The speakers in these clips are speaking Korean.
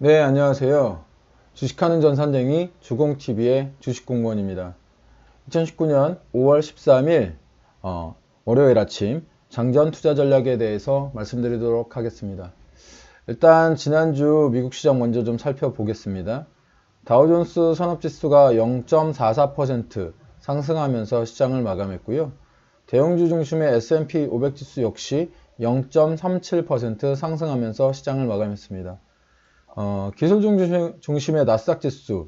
네, 안녕하세요. 주식하는 전산쟁이 주공TV의 주식공무원입니다. 2019년 5월 13일 월요일 아침 장전 투자 전략에 대해서 말씀드리도록 하겠습니다. 일단 지난주 미국 시장 먼저 좀 살펴보겠습니다. 다우존스 산업지수가 0.44% 상승하면서 시장을 마감했고요. 대형주 중심의 S&P 500 지수 역시 0.37% 상승하면서 시장을 마감했습니다. 기술주 중심의 나스닥 지수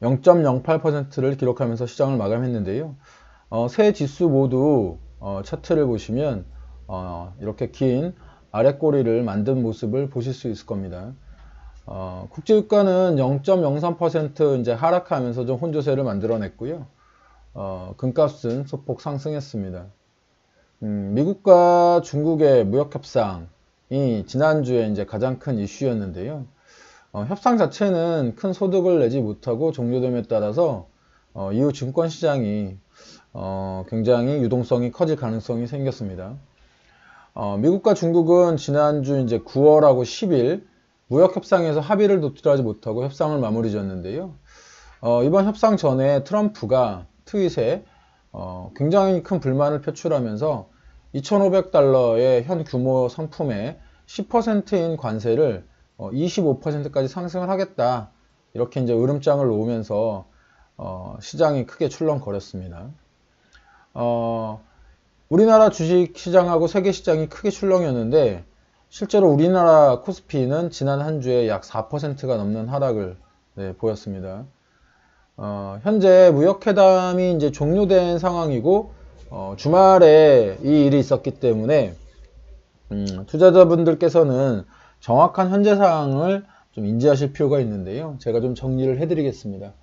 0.08%를 기록하면서 시장을 마감했는데요. 세 지수 모두 차트를 보시면 이렇게 긴 아랫꼬리를 만든 모습을 보실 수 있을 겁니다. 국제유가는 0.03% 이제 하락하면서 좀 혼조세를 만들어냈고요. 금값은 소폭 상승했습니다. 미국과 중국의 무역협상이 지난주에 이제 가장 큰 이슈였는데요. 협상 자체는 큰 소득을 내지 못하고 종료됨에 따라서 이후 증권시장이 굉장히 유동성이 커질 가능성이 생겼습니다. 미국과 중국은 지난주 이제 9월하고 10일 무역협상에서 합의를 도출하지 못하고 협상을 마무리 지었는데요. 이번 협상 전에 트럼프가 트윗에 굉장히 큰 불만을 표출하면서 2,500달러의 현 규모 상품에 10%인 관세를 25%까지 상승을 하겠다. 이렇게 이제 으름장을 놓으면서 시장이 크게 출렁거렸습니다. 우리나라 주식 시장하고 세계 시장이 크게 출렁였는데 실제로 우리나라 코스피는 지난 한 주에 약 4%가 넘는 하락을 보였습니다. 현재 무역회담이 이제 종료된 상황이고 주말에 이 일이 있었기 때문에 투자자분들께서는 정확한 현재 상황을 좀 인지하실 필요가 있는데요. 제가 좀 정리를 해드리겠습니다.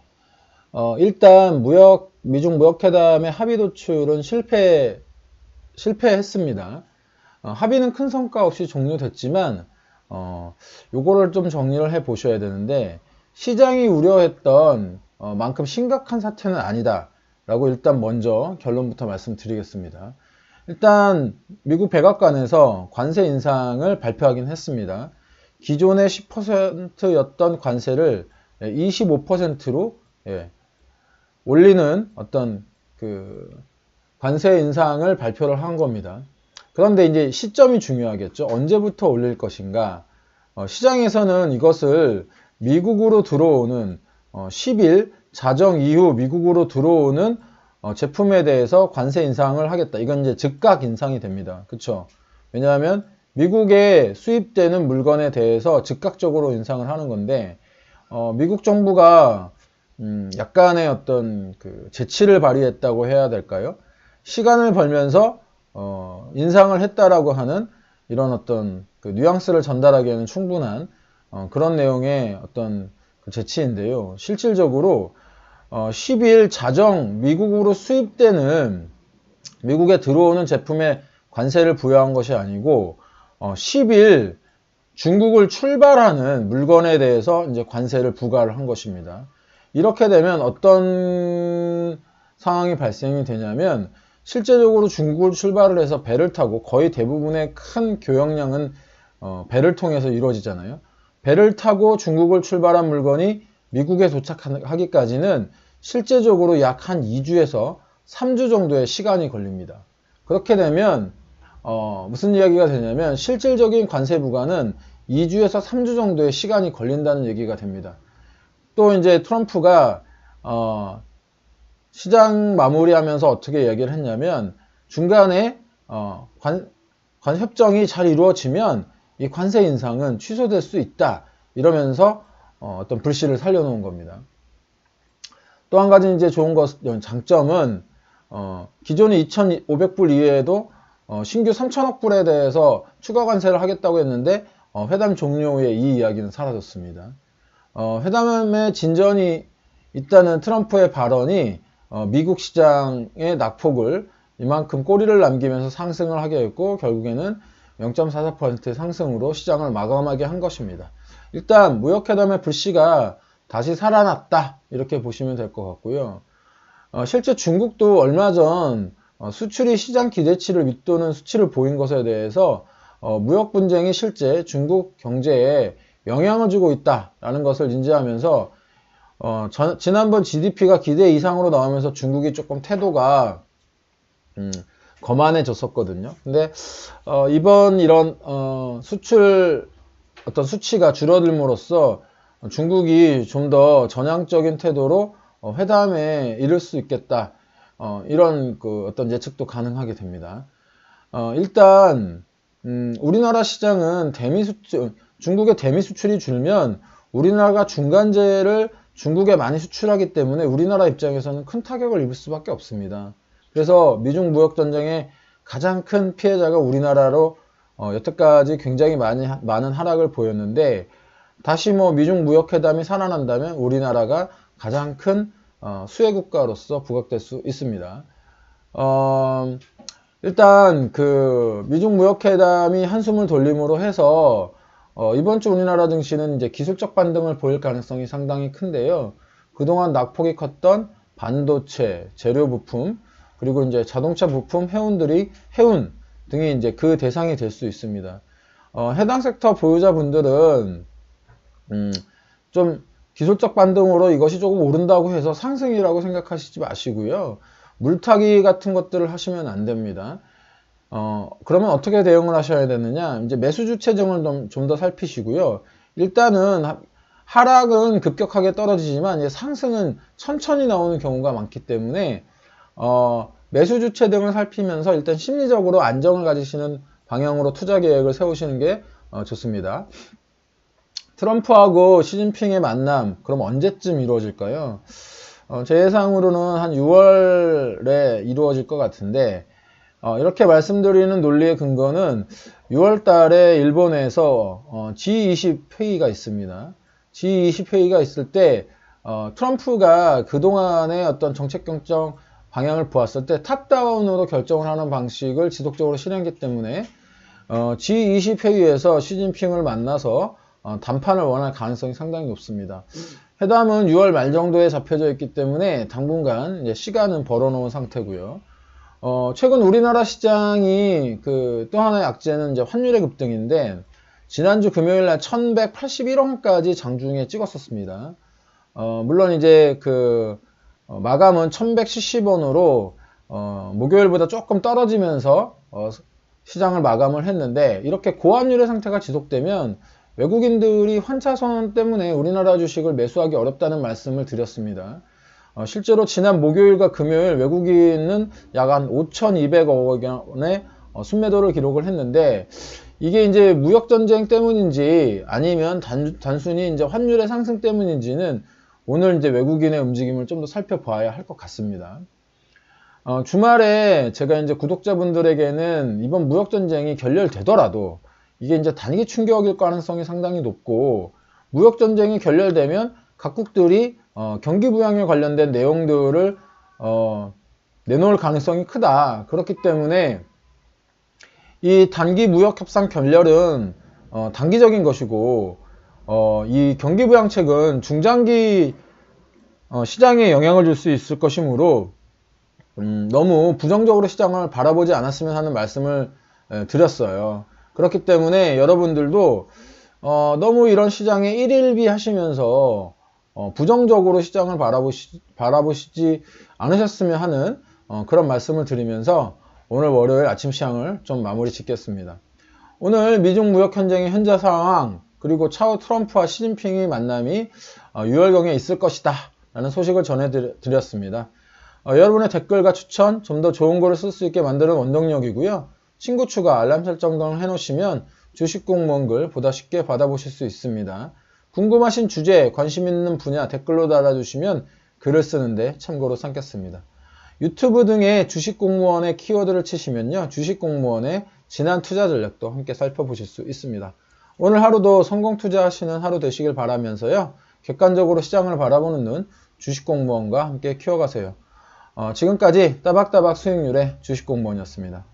일단 미중 무역회담의 합의 도출은 실패했습니다. 합의는 큰 성과 없이 종료됐지만 요거를 좀 정리를 해 보셔야 되는데 시장이 우려했던 만큼 심각한 사태는 아니다 라고 일단 먼저 결론부터 말씀드리겠습니다. 일단 미국 백악관에서 관세 인상을 발표하긴 했습니다. 기존의 10%였던 관세를 25%로 올리는 어떤 그 관세 인상을 발표를 한 겁니다. 그런데 이제 시점이 중요하겠죠. 언제부터 올릴 것인가. 시장에서는 이것을 미국으로 들어오는 10일 자정 이후 미국으로 들어오는 제품에 대해서 관세 인상을 하겠다. 이건 이제 즉각 인상이 됩니다. 그쵸? 왜냐하면 미국에 수입되는 물건에 대해서 즉각적으로 인상을 하는 건데 미국 정부가 약간의 어떤 그 재치를 발휘했다고 해야 될까요? 시간을 벌면서 인상을 했다라고 하는 이런 어떤 그 뉘앙스를 전달하기에는 충분한 그런 내용의 어떤 그 재치인데요. 실질적으로 10일 자정 미국으로 수입되는 미국에 들어오는 제품에 관세를 부여한 것이 아니고 10일 중국을 출발하는 물건에 대해서 이제 관세를 부과를 한 것입니다. 이렇게 되면 어떤 상황이 발생이 되냐면 실제적으로 중국을 출발을 해서 배를 타고 거의 대부분의 큰 교역량은 배를 통해서 이루어지잖아요. 배를 타고 중국을 출발한 물건이 미국에 도착하기까지는 실제적으로 약 한 2주에서 3주 정도의 시간이 걸립니다. 그렇게 되면 무슨 이야기가 되냐면 실질적인 관세 부과는 2주에서 3주 정도의 시간이 걸린다는 얘기가 됩니다. 또 이제 트럼프가 시장 마무리하면서 어떻게 얘기를 했냐면 중간에 관 협정이 잘 이루어지면 이 관세 인상은 취소될 수 있다 이러면서 어떤 불씨를 살려놓은 겁니다. 또 한 가지 이제 좋은 장점은 기존의 2,500불 이외에도 신규 3,000억 불에 대해서 추가 관세를 하겠다고 했는데 회담 종료 후에 이 이야기는 사라졌습니다. 회담의 진전이 있다는 트럼프의 발언이 미국 시장의 낙폭을 이만큼 꼬리를 남기면서 상승을 하게 했고 결국에는 0.44% 상승으로 시장을 마감하게 한 것입니다. 일단 무역회담의 불씨가 다시 살아났다 이렇게 보시면 될 것 같고요. 실제 중국도 얼마 전 수출이 시장 기대치를 밑도는 수치를 보인 것에 대해서 무역 분쟁이 실제 중국 경제에 영향을 주고 있다라는 것을 인지하면서 지난번 GDP가 기대 이상으로 나오면서 중국이 조금 태도가 거만해졌었거든요. 근데 이번 이런 수출 어떤 수치가 줄어들므로써 중국이 좀 더 전향적인 태도로 회담에 이를 수 있겠다. 이런 어떤 예측도 가능하게 됩니다. 일단 우리나라 시장은 중국의 대미 수출이 줄면 우리나라가 중간재를 중국에 많이 수출하기 때문에 우리나라 입장에서는 큰 타격을 입을 수밖에 없습니다. 그래서 미중 무역 전쟁의 가장 큰 피해자가 우리나라로 여태까지 굉장히 많은 하락을 보였는데, 다시 미중 무역 회담이 살아난다면 우리나라가 가장 큰 수혜 국가로서 부각될 수 있습니다. 일단 미중 무역 회담이 한숨을 돌림으로 해서 이번 주 우리나라 증시는 이제 기술적 반등을 보일 가능성이 상당히 큰데요. 그동안 낙폭이 컸던 반도체, 재료 부품, 그리고 이제 자동차 부품 해운 등이 이제 그 대상이 될 수 있습니다. 해당 섹터 보유자분들은 좀 기술적 반등으로 이것이 조금 오른다고 해서 상승이라고 생각하시지 마시고요. 물타기 같은 것들을 하시면 안 됩니다. 그러면 어떻게 대응을 하셔야 되느냐? 이제 매수 주체증을 좀 더 살피시고요. 일단은 하락은 급격하게 떨어지지만 상승은 천천히 나오는 경우가 많기 때문에 매수 주체 등을 살피면서 일단 심리적으로 안정을 가지시는 방향으로 투자 계획을 세우시는 게 좋습니다. 트럼프하고 시진핑의 만남, 그럼 언제쯤 이루어질까요? 제 예상으로는 한 6월에 이루어질 것 같은데, 이렇게 말씀드리는 논리의 근거는 6월 달에 일본에서 G20 회의가 있습니다. G20 회의가 있을 때 트럼프가 그동안의 어떤 정책 결정 방향을 보았을 때 탑다운으로 결정을 하는 방식을 지속적으로 실행했기 때문에 G20 회의에서 시진핑을 만나서談判을 원할 가능성이 상당히 높습니다. 회담은 6월 말 정도에 잡혀져 있기 때문에 당분간 이제 시간은 벌어놓은 상태고요. 최근 우리나라 시장이 또 하나의 악재는 이제 환율의 급등인데, 지난주 금요일 날 1181원까지 장중에 찍었었습니다. 물론 이제 마감은 1170원으로 목요일보다 조금 떨어지면서 시장을 마감을 했는데, 이렇게 고환율의 상태가 지속되면 외국인들이 환차선 때문에 우리나라 주식을 매수하기 어렵다는 말씀을 드렸습니다. 실제로 지난 목요일과 금요일 외국인은 약 한 5,200억 원의 순매도를 기록을 했는데, 이게 이제 무역전쟁 때문인지 아니면 단순히 이제 환율의 상승 때문인지는 오늘 이제 외국인의 움직임을 좀 더 살펴봐야 할 것 같습니다. 주말에 제가 이제 구독자분들에게는 이번 무역전쟁이 결렬되더라도 이게 이제 단기 충격일 가능성이 상당히 높고, 무역전쟁이 결렬되면 각국들이 경기 부양에 관련된 내용들을 내놓을 가능성이 크다. 그렇기 때문에 이 단기 무역협상 결렬은 단기적인 것이고, 이 경기 부양책은 중장기 시장에 영향을 줄 수 있을 것이므로 너무 부정적으로 시장을 바라보지 않았으면 하는 말씀을 드렸어요. 그렇기 때문에 여러분들도 너무 이런 시장에 일일비 하시면서 부정적으로 시장을 바라보시지 않으셨으면 하는 그런 말씀을 드리면서 오늘 월요일 아침 시황을 좀 마무리 짓겠습니다. 오늘 미중 무역 현장의 현재 상황, 그리고 차후 트럼프와 시진핑의 만남이 6월경에 있을 것이다 라는 소식을 전해드렸습니다. 여러분의 댓글과 추천, 좀 더 좋은 글을 쓸 수 있게 만드는 원동력이고요. 친구 추가, 알람 설정 등을 해놓으시면 주식 공무원 글 보다 쉽게 받아보실 수 있습니다. 궁금하신 주제, 관심 있는 분야 댓글로 달아주시면 글을 쓰는데 참고로 삼겠습니다. 유튜브 등의 주식 공무원의 키워드를 치시면요, 주식 공무원의 지난 투자 전략도 함께 살펴보실 수 있습니다. 오늘 하루도 성공 투자하시는 하루 되시길 바라면서요, 객관적으로 시장을 바라보는 눈, 주식 공무원과 함께 키워가세요. 지금까지 따박따박 수익률의 주식 공무원이었습니다.